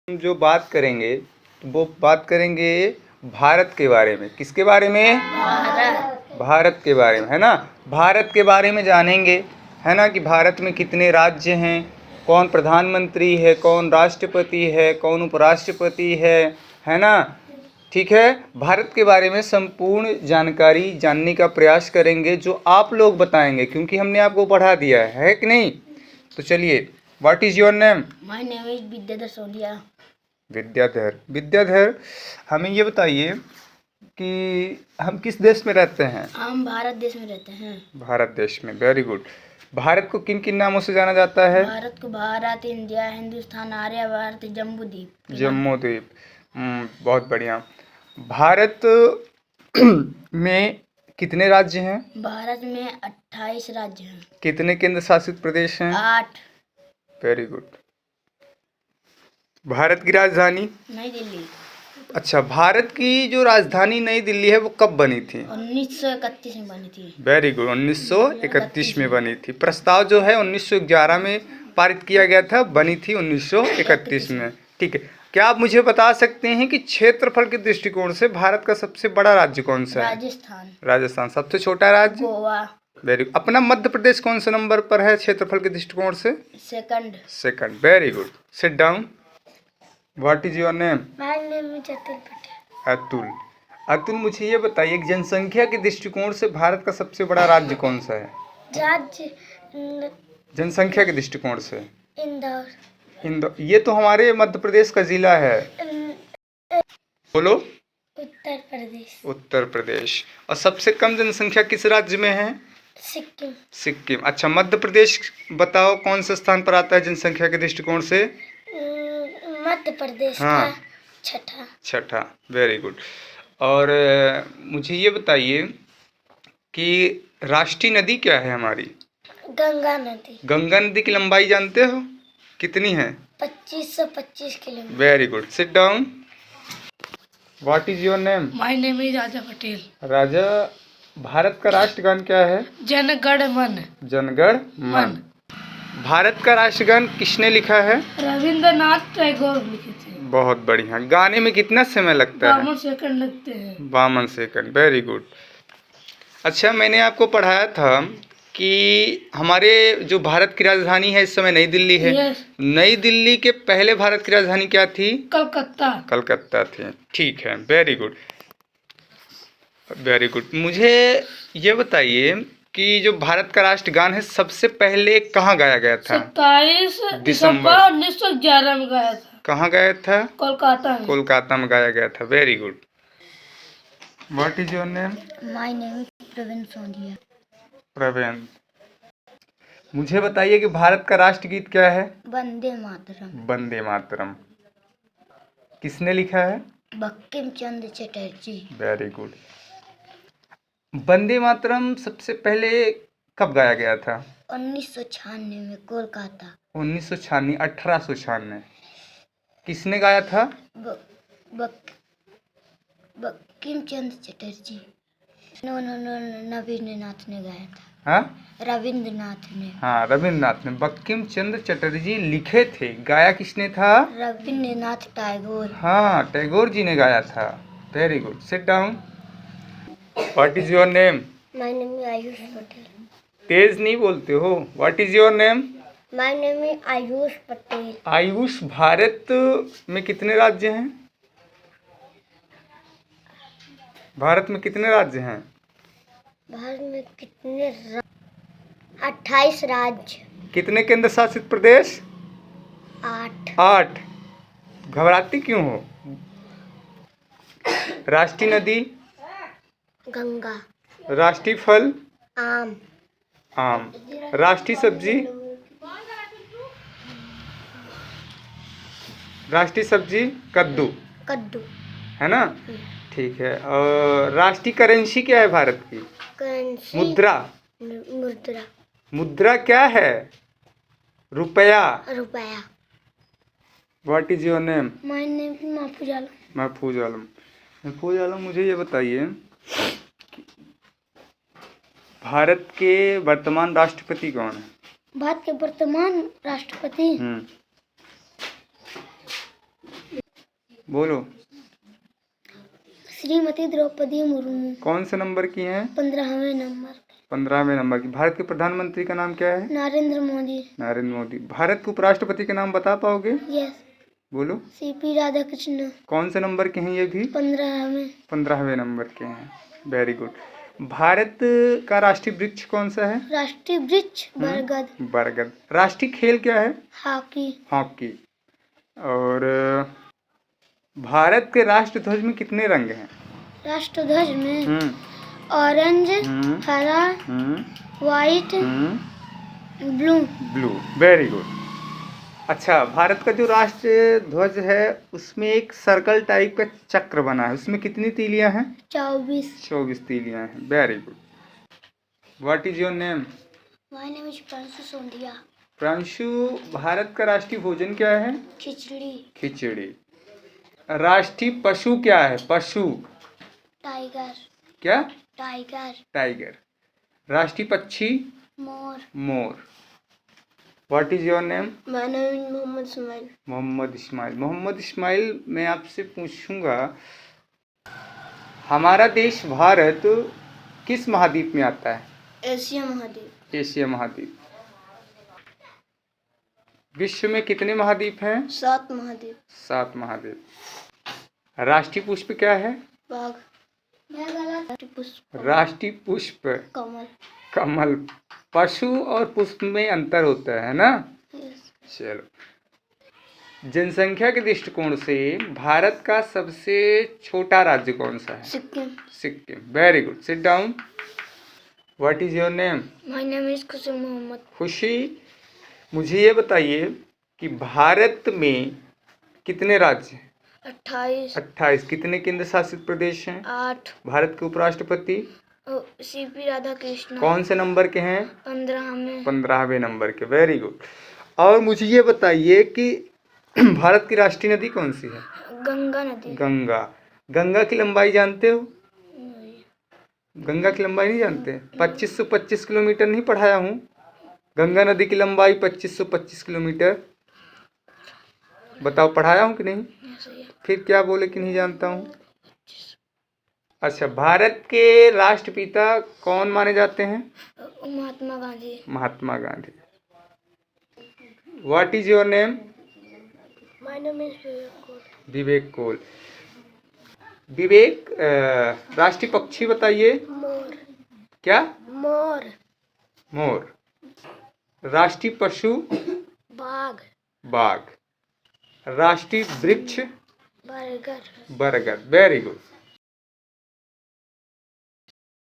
हम जो बात करेंगे तो वो बात करेंगे भारत के बारे में। किसके बारे में? भारत के बारे में, है ना। भारत के बारे में जानेंगे, है ना, कि भारत में कितने राज्य हैं, कौन प्रधानमंत्री है, कौन राष्ट्रपति है, कौन उपराष्ट्रपति है ना। ठीक है, भारत के बारे में संपूर्ण जानकारी जानने का प्रयास करेंगे, जो आप लोग बताएंगे, क्योंकि हमने आपको पढ़ा दिया है कि नहीं। तो चलिए, what is your name? My name is Vidyadhar Sonia. Vidyadhar, हमें ये बताइए कि हम किस देश में रहते हैं? हम भारत देश में रहते हैं। भारत देश में, वेरी गुड। भारत को किन किन नामों से जाना जाता है? भारत को भारत, इंडिया, हिंदुस्तान, आर्यवर्त, जम्बू द्वीप। जम्मू द्वीप। बहुत बढ़िया। भारत में कितने राज्य हैं? भारत में 28 राज्य हैं। कितने केंद्र शासित प्रदेश हैं? 8। Very good. भारत की राजधानी? नई दिल्ली। अच्छा, भारत की जो राजधानी नई दिल्ली है वो कब बनी थी? 1931 में बनी थी। वेरी गुड, 1931 में बनी थी। प्रस्ताव जो है 1911 में पारित किया गया था, बनी थी 1931 में। ठीक है, क्या आप मुझे बता सकते हैं कि क्षेत्रफल के दृष्टिकोण से भारत का सबसे बड़ा राज्य कौन सा है? राजस्थान। राजस्थान। सबसे छोटा राज्य? गोवा। Very good. अपना मध्य प्रदेश कौन से नंबर पर है क्षेत्रफल के दृष्टिकोण से? Second. Very good. Sit down. What is your name? My name is Atul Patel. Atul, मुझे ये बताइए कि जनसंख्या के दृष्टिकोण से भारत का सबसे बड़ा राज्य कौन सा है? राज्य जनसंख्या के दृष्टिकोण से? इंदौर। ये तो हमारे मध्य प्रदेश का जिला है। बोलो। उत्तर प्रदेश। और सबसे कम जनसंख्या किस राज्य में है? सिक्किम। अच्छा, मध्य प्रदेश बताओ कौन सा स्थान पर आता है जनसंख्या के दृष्टिकोण से? मध्य प्रदेश हाँ, का छठा। Very good. और मुझे ये बताइए कि राष्ट्रीय नदी क्या है हमारी? गंगा नदी। गंगा नदी की लंबाई जानते हो कितनी है? 2525 kilometre. Very good. Sit down. What is your name? My name is Raja Patel. Raja, Bharat का राष्ट्रगान क्या है? जनगण मन। जनगण मन। भारत का राष्ट्रगान किसने लिखा है? रविंद्रनाथ टैगोर लिखे थे। बहुत बढ़िया। गाने में कितना समय लगता है? 52 सेकंड लगते हैं। 52 सेकंड। Very good. अच्छा, मैंने आपको पढ़ाया था कि हमारे जो भारत की राजधानी है इस समय नई दिल्ली है। Yes. नई दिल्ली के पहले भारत की राजधानी क्या थी? कलकत्ता थी। ठीक है, वेरी गुड, वेरी गुड। मुझे ये बताइए कि जो भारत का राष्ट्रगान है सबसे पहले कहाँ गाया गया था? 27 दिसंबर 1911 में गाया था। कहाँ गाया था? कोलकाता में गाया गया था। Very good. What is your name? My name is Praveen Sonia. Praveen, मुझे बताइए कि भारत का राष्ट्रगीत क्या है? वंदे मातरम। वंदे मातरम। किसने लिखा है? बंकिम चंद्र चटर्जी। Very good. वंदे मातरम सबसे पहले कब गाया गया था? 1996 में कोलकाता। 1996, 1896। किसने गाया था? बंकिम चंद्र चटर्जी। रविंद्रनाथ ने गाया था। हाँ, रविंद्रनाथ ने। बंकिम चंद्र चटर्जी लिखे थे, गाया किसने था? रविंद्रनाथ टैगोर। हाँ, टैगोर जी ने गाया था। Very good. Sit down. What is your name? My name is Ayush Patel. तेज नहीं बोलते हो। What is your name? My name is Ayush Patel. Ayush, Bharat में कितने राज्य हैं? भारत में कितने राज्य हैं? भारत में कितने 28 राज्य। कितने केंद्र शासित प्रदेश? 8। घबराती क्यों हो? राष्ट्रीय नदी? गंगा। राष्ट्रीय फल? आम। राष्ट्रीय सब्जी? कद्दू। है ना? ठीक है। और राष्ट्रीय करेंसी क्या है भारत की? करेंसी। मुद्रा क्या है? रुपया। What is your name? My name is महफूज आलम, मुझे ये बताइए भारत के वर्तमान राष्ट्रपति कौन है? भारत के वर्तमान राष्ट्रपति बोलो। श्रीमती द्रौपदी मुर्मू। कौन से नंबर की हैं? 15वें नंबर। 15वें नंबर की। भारत के प्रधानमंत्री का नाम क्या है? नरेंद्र मोदी। नरेंद्र मोदी। भारत के उपराष्ट्रपति का नाम बता पाओगे? यस। बोलो। सीपी राधाकृष्ण। कौन से नंबर के हैं ये भी? 15वें। 15वें नंबर के हैं। Very good. भारत का राष्ट्रीय वृक्ष कौन सा है? राष्ट्रीय वृक्ष बरगद। बरगद। राष्ट्रीय खेल क्या है? हॉकी। हॉकी। और भारत के राष्ट्र ध्वज में कितने रंग हैं? राष्ट्रध्वज में ऑरेंज, हरा, white, blue. Blue. Very good. अच्छा, भारत का जो राष्ट्रीय ध्वज है उसमें एक सर्कल टाइप का चक्र बना है, उसमें कितनी तीलियां हैं? 24 तीलियां हैं। Very good. What is your name? My name is Pranshu Sondhiya. Pranshu, Bharat का राष्ट्रीय भोजन क्या है? खिचड़ी। खिचड़ी। राष्ट्रीय पशु क्या है? पशु। टाइगर। क्या? टाइगर। टाइगर। राष्ट्रीय पक्षी? मोर। मोर। What is your name? My name is Mohammad Ismail. Mohammad Ismail. Mohammad Ismail, मैं आपसे पूछूंगा, हमारा देश भारत किस महाद्वीप में आता है? एशिया महाद्वीप। एशिया महाद्वीप। विश्व में कितने महाद्वीप हैं? 7 महाद्वीप। 7 महाद्वीप। राष्ट्रीय पुष्प क्या है? बाघ। पुष्प। राष्ट्रीय पुष्प कमल। कमल। पशु और पुष्प में अंतर होता है ना? चलो। जनसंख्या के दृष्टिकोण से भारत का सबसे छोटा राज्य कौन सा है? Sikkim. Sikkim. Very good. Sit down. What is your name? My name is खुशी मोहम्मद। खुशी, मुझे ये बताइए कि भारत में कितने राज्य हैं? 28। 28। कितने केंद्र शासित प्रदेश हैं? 8। भारत के उपराष्ट्रपति? सीपी राधाकृष्ण। कौन से नंबर के हैं? 15वें। 15वें नंबर के। Very good. और मुझे ये बताइए कि भारत की राष्ट्रीय नदी कौन सी है? गंगा नदी। गंगा। गंगा की लंबाई जानते हो? गंगा की लंबाई नहीं जानते? 2525 किलोमीटर नहीं पढ़ाया हूँ? गंगा नदी की लंबाई 2525 किलोमीटर। बताओ, पढ़ाया हूँ कि नहीं? फिर क्या बोले कि नहीं जानता हूँ? अच्छा, भारत के राष्ट्रपिता कौन माने जाते हैं? Mahatma Gandhi. Mahatma Gandhi. What is your name? My name is Vivek Kaul. Vivek, राष्ट्रीय पक्षी बताइए। मोर। क्या? मोर। मोर। राष्ट्रीय पशु? बाघ। बाघ। राष्ट्रीय वृक्ष? बरगद। बरगद। Very good.